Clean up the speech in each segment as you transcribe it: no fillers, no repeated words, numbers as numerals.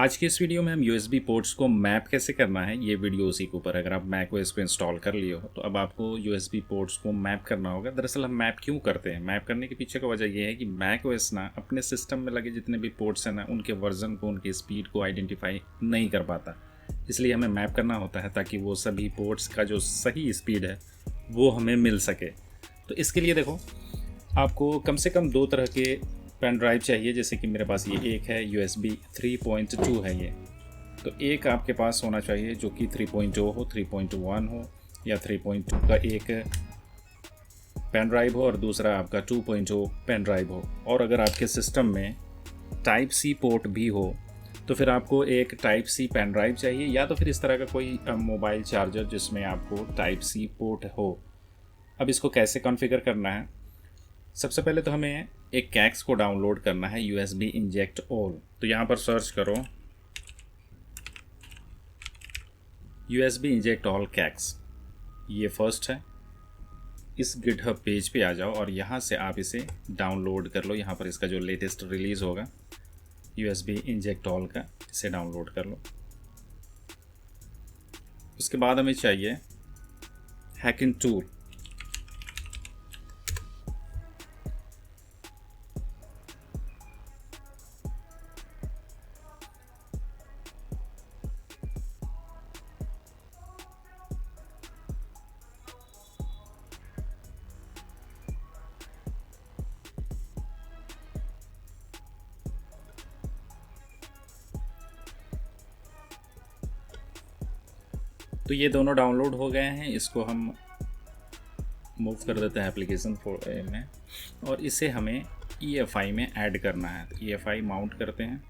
आज की इस वीडियो में हम यूएसबी पोर्ट्स को मैप कैसे करना है, ये वीडियो उसी के ऊपर। अगर आप मैक ओएस को इंस्टॉल कर लिए हो तो अब आपको यूएसबी पोर्ट्स को मैप करना होगा। दरअसल हम मैप क्यों करते हैं, मैप करने के पीछे का वजह ये है कि मैक ओएस ना अपने सिस्टम में लगे जितने भी पोर्ट्स हैं ना, उनके वर्जन को, उनकी स्पीड को आइडेंटिफाई नहीं कर पाता। इसलिए हमें मैप करना होता है ताकि वो सभी पोर्ट्स का जो सही स्पीड है वो हमें मिल सके। तो इसके लिए देखो, आपको कम से कम दो तरह के पेन ड्राइव चाहिए। जैसे कि मेरे पास ये एक है USB 3.2 है ये। तो एक आपके पास होना चाहिए जो कि 3.0 हो, 3.1 हो या 3.2 का एक पेन ड्राइव हो, और दूसरा आपका 2.0 पेन ड्राइव हो। और अगर आपके सिस्टम में टाइप सी पोर्ट भी हो तो फिर आपको एक टाइप सी पेन ड्राइव चाहिए, या तो फिर इस तरह का कोई मोबाइल चार्जर जिसमें आपको टाइप सी पोर्ट हो। अब इसको कैसे कॉन्फ़िगर करना है, सबसे पहले तो हमें एक कैक्स को डाउनलोड करना है, USB इंजेक्ट ऑल। तो यहाँ पर सर्च करो USB इंजेक्ट ऑल कैक्स, ये फर्स्ट है। इस गिटहब पेज पे आ जाओ और यहाँ से आप इसे डाउनलोड कर लो। यहाँ पर इसका जो लेटेस्ट रिलीज़ होगा USB इंजेक्ट ऑल का, इसे डाउनलोड कर लो। उसके बाद हमें चाहिए हैकिंग टूल। तो ये दोनों डाउनलोड हो गए हैं, इसको हम मूव कर देते हैं एप्लीकेशन में, और इसे हमें EFI में ऐड करना है। तो EFI माउंट करते हैं।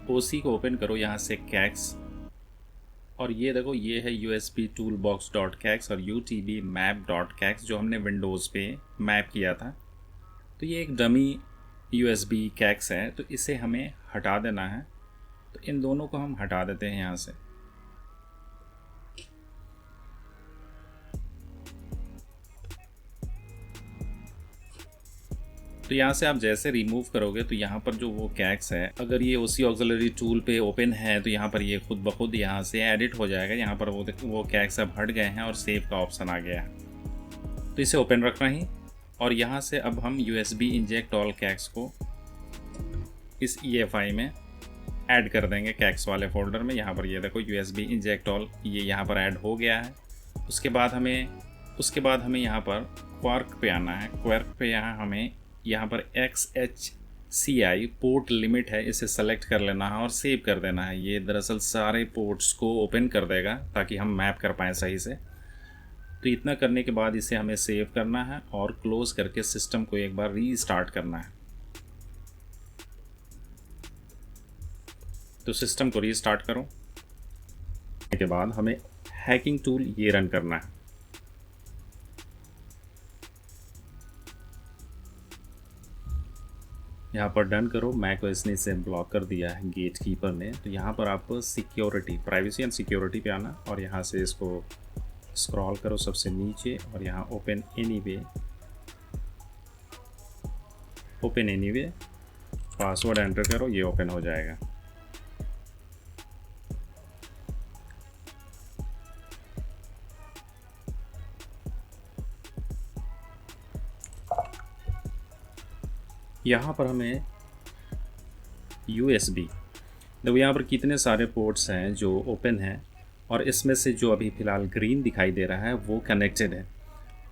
OC को ओपन करो, यहाँ से कैक्स, और ये देखो ये है USB toolbox.cax और UTB map.cax जो हमने विंडोज़ पे मैप किया था। तो ये एक डमी USB कैक्स है, तो इसे हमें हटा देना है। तो इन दोनों को हम हटा देते हैं यहाँ से। तो यहाँ से आप जैसे रिमूव करोगे तो यहाँ पर जो वो कैक्स है, अगर ये OC ऑक्सिलरी टूल पे ओपन है तो यहाँ पर ये खुद ब खुद यहाँ से एडिट हो जाएगा। यहाँ पर वो कैक्स अब हट गए हैं और सेव का ऑप्शन आ गया है। तो इसे ओपन रखना ही, और यहाँ से अब हम USB इंजेक्ट ऑल कैक्स को इस EFI में ऐड कर देंगे, कैक्स वाले फोल्डर में। यहाँ पर ये देखो USB इंजेक्ट ऑल, ये यहाँ पर ऐड हो गया है। उसके बाद हमें यहाँ पर क्वार्क पे आना है। क्वार्क पे यहाँ पर XHCI पोर्ट लिमिट है, इसे सेलेक्ट कर लेना है और सेव कर देना है। ये दरअसल सारे पोर्ट्स को ओपन कर देगा ताकि हम मैप कर पाएँ सही से। तो इतना करने के बाद इसे हमें सेव करना है और क्लोज करके सिस्टम को एक बार रीस्टार्ट करना है। तो सिस्टम को रीस्टार्ट करो, के बाद हमें हैकिंग टूल ये रन करना है। यहाँ पर डन करो। मैक ओएस ने इसे ब्लॉक कर दिया है, गेट कीपर ने। तो यहाँ पर आप सिक्योरिटी, प्राइवेसी एंड सिक्योरिटी पे आना और यहाँ से इसको स्क्रॉल करो सबसे नीचे, और यहाँ ओपन एनीवे पासवर्ड एंटर करो, ये ओपन हो जाएगा। यहाँ पर हमें USB, देखो यहाँ पर कितने सारे पोर्ट्स हैं जो ओपन हैं, और इसमें से जो अभी फ़िलहाल ग्रीन दिखाई दे रहा है वो कनेक्टेड है।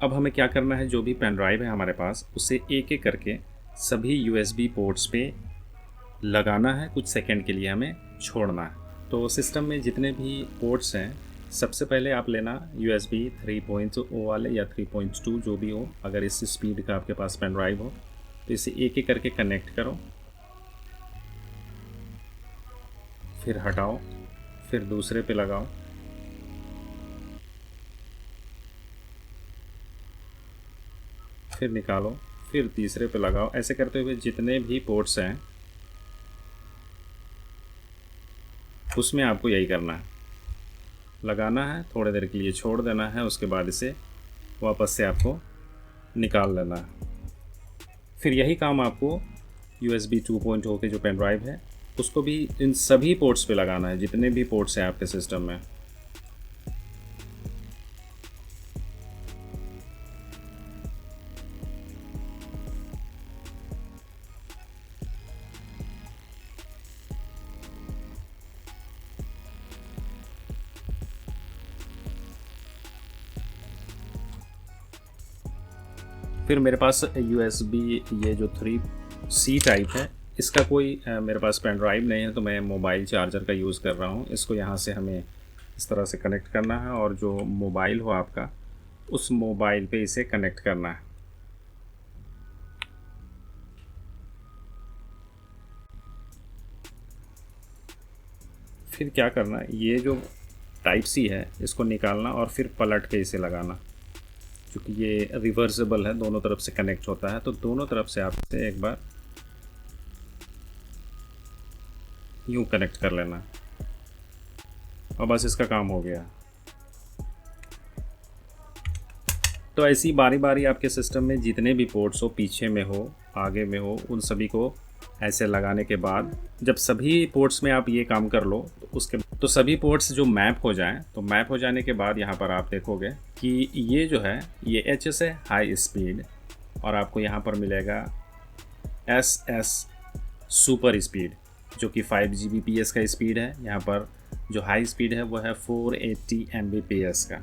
अब हमें क्या करना है, जो भी पेन ड्राइव है हमारे पास उसे एक एक करके सभी USB पोर्ट्स पे लगाना है। कुछ सेकंड के लिए हमें छोड़ना है। तो सिस्टम में जितने भी पोर्ट्स हैं, सबसे पहले आप लेना USB 3.0 वाले या 3.2 जो भी हो। अगर इस स्पीड का आपके पास पेन ड्राइव हो तो इसे एक एक करके कनेक्ट करो, फिर हटाओ, फिर दूसरे पे लगाओ, फिर निकालो, फिर तीसरे पे लगाओ। ऐसे करते हुए जितने भी पोर्ट्स हैं उसमें आपको यही करना है, लगाना है, थोड़ी देर के लिए छोड़ देना है, उसके बाद इसे वापस से आपको निकाल लेना है। फिर यही काम आपको USB 2.0 के जो पेन ड्राइव है उसको भी इन सभी पोर्ट्स पे लगाना है, जितने भी पोर्ट्स हैं आपके सिस्टम में। फिर मेरे पास USB ये जो 3C टाइप है, इसका कोई मेरे पास पेन ड्राइव नहीं है, तो मैं मोबाइल चार्जर का यूज़ कर रहा हूँ। इसको यहाँ से हमें इस तरह से कनेक्ट करना है और जो मोबाइल हो आपका उस मोबाइल पे इसे कनेक्ट करना है। फिर क्या करना है, ये जो टाइप सी है इसको निकालना और फिर पलट के इसे लगाना। क्योंकि ये रिवर्सेबल है, दोनों तरफ से कनेक्ट होता है, तो दोनों तरफ से आप इसे एक बार यूँ कनेक्ट कर लेना और बस इसका काम हो गया। तो ऐसी बारी बारी आपके सिस्टम में जितने भी पोर्ट्स हो, पीछे में हो, आगे में हो, उन सभी को ऐसे लगाने के बाद जब सभी पोर्ट्स में आप ये काम कर लो तो सभी पोर्ट्स जो मैप हो जाएं, तो मैप हो जाने के बाद यहाँ पर आप देखोगे कि ये जो है ये HS है हाई स्पीड, और आपको यहाँ पर मिलेगा SS सुपर स्पीड जो कि 5 Gbps का स्पीड है। यहाँ पर जो हाई स्पीड है वो है 480 Mbps का।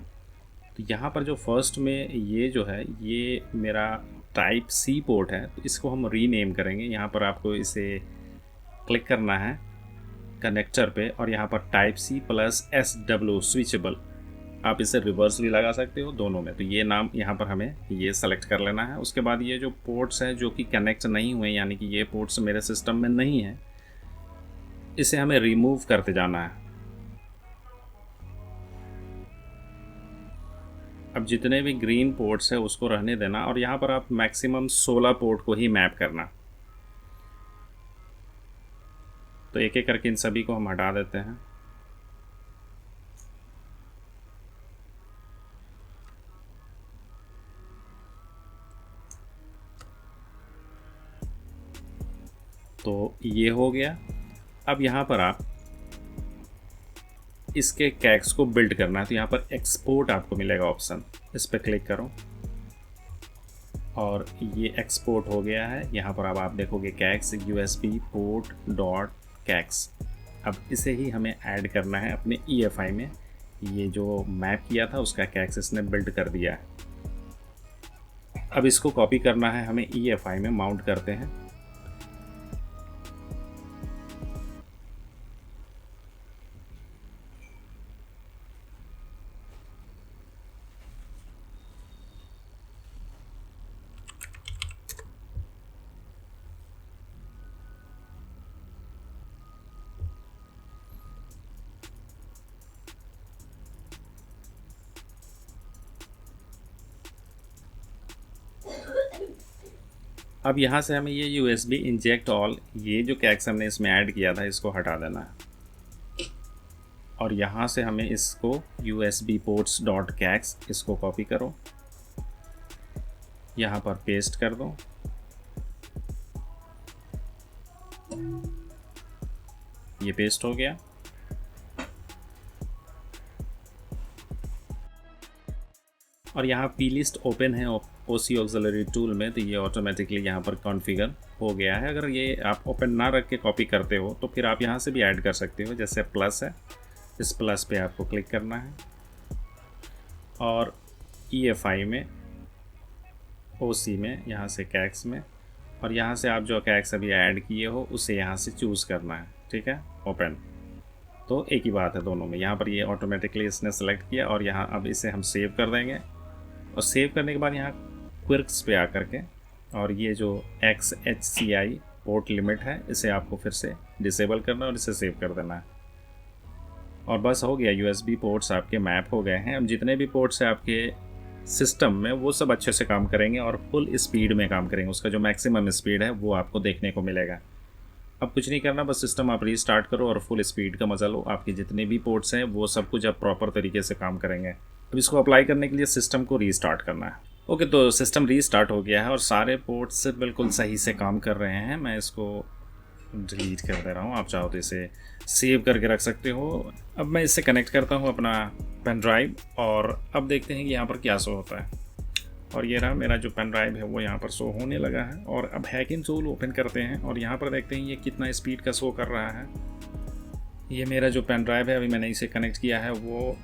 तो यहाँ पर जो फर्स्ट में ये जो है ये मेरा टाइप C पोर्ट है, तो इसको हम रीनेम करेंगे। यहाँ पर आपको इसे क्लिक करना है कनेक्टर पे और यहाँ पर type C plus SW switchable, आप इसे रिवर्स भी लगा सकते हो दोनों में। तो ये नाम यहाँ पर हमें ये सेलेक्ट कर लेना है। उसके बाद ये जो पोर्ट्स हैं जो कि कनेक्ट नहीं हुए, यानी कि ये पोर्ट्स मेरे सिस्टम में नहीं है, इसे हमें रिमूव करते जाना है। अब जितने भी ग्रीन पोर्ट्स है उसको रहने देना और यहाँ पर आप मैक्सिमम 16 पोर्ट को ही मैप करना। तो एक एक करके इन सभी को हम हटा देते हैं। तो ये हो गया। अब यहाँ पर आप इसके कैक्स को बिल्ड करना है, तो यहाँ पर एक्सपोर्ट आपको मिलेगा ऑप्शन, इस पर क्लिक करो और ये एक्सपोर्ट हो गया है। यहाँ पर अब आप देखोगे कैक्स USB पोर्ट डॉट कैक्स। अब इसे ही हमें ऐड करना है अपने EFI में। ये जो मैप किया था उसका कैक्स इसने बिल्ड कर दिया है। अब इसको कॉपी करना है हमें EFI में, माउंट करते हैं। अब यहाँ से हमें ये USB इंजेक्ट ऑल, ये जो कैक्स हमने इसमें ऐड किया था इसको हटा देना है और यहाँ से हमें इसको USB पोर्ट्स डॉट कैक्स इसको कॉपी करो, यहाँ पर पेस्ट कर दो। ये पेस्ट हो गया। और यहाँ प्लेलिस्ट ओपन है OC ऑक्सिलरी टूल में, तो ये ऑटोमेटिकली यहाँ पर कॉन्फ़िगर हो गया है। अगर ये आप ओपन ना रख के कॉपी करते हो तो फिर आप यहाँ से भी ऐड कर सकते हो। जैसे प्लस है, इस प्लस पे आपको क्लिक करना है और EFI में, OC में, यहाँ से कैक्स में, और यहाँ से आप जो कैक्स अभी ऐड किए हो उसे यहाँ से चूज़ करना है। ठीक है, ओपन। तो एक ही बात है दोनों में। यहाँ पर ये ऑटोमेटिकली इसने सेलेक्ट किया और यहाँ अब इसे हम सेव कर देंगे और सेव करने के बाद यहाँ क्विक्स पे आकर के और ये जो XHCI पोर्ट लिमिट है इसे आपको फिर से डिसेबल करना और इसे सेव कर देना है। और बस हो गया, यूएसबी पोर्ट्स आपके मैप हो गए हैं। अब जितने भी पोर्ट्स हैं आपके सिस्टम में वो सब अच्छे से काम करेंगे और फुल स्पीड में काम करेंगे। उसका जो मैक्सिमम स्पीड है वो आपको देखने को मिलेगा। अब कुछ नहीं करना, बस सिस्टम आप रीस्टार्ट करो और फुल स्पीड का मजा लो। आपके जितने भी पोर्ट्स हैं वो सब कुछ अब प्रॉपर तरीके से काम करेंगे। अब इसको अप्लाई करने के लिए सिस्टम को रीस्टार्ट करना है। ओके, तो सिस्टम रीस्टार्ट हो गया है और सारे पोर्ट्स बिल्कुल सही से काम कर रहे हैं। मैं इसको डिलीट कर दे रहा हूँ, आप चाहो तो इसे सेव करके रख सकते हो। अब मैं इससे कनेक्ट करता हूँ अपना पेन ड्राइव और अब देखते हैं कि यहाँ पर क्या शो होता है। और ये रहा मेरा जो पेन ड्राइव है वो यहाँ पर शो होने लगा है। और अब हैकिंग टूल ओपन करते हैं और यहाँ पर देखते हैं ये कितना स्पीड का शो कर रहा है। ये मेरा जो पेन ड्राइव है अभी मैंने इसे कनेक्ट किया है वो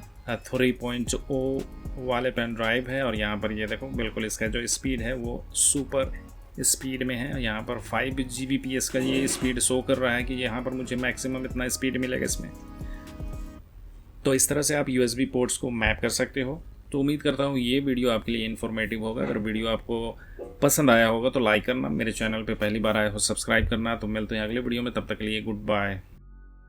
3.0 वाले पेन ड्राइव है। और यहाँ पर ये देखो बिल्कुल इसका जो स्पीड है वो सुपर स्पीड में है। यहाँ पर 5 Gbps का ये स्पीड शो कर रहा है कि यहाँ पर मुझे मैक्सिमम इतना स्पीड मिलेगा इसमें। तो इस तरह से आप USB पोर्ट्स को मैप कर सकते हो। तो उम्मीद करता हूँ ये वीडियो आपके लिए इन्फॉर्मेटिव होगा। अगर वीडियो आपको पसंद आया होगा तो लाइक करना, मेरे चैनल पे पहली बार आए हो सब्सक्राइब करना। तो मिलते हैं अगले वीडियो में, तब तक के लिए गुड बाय।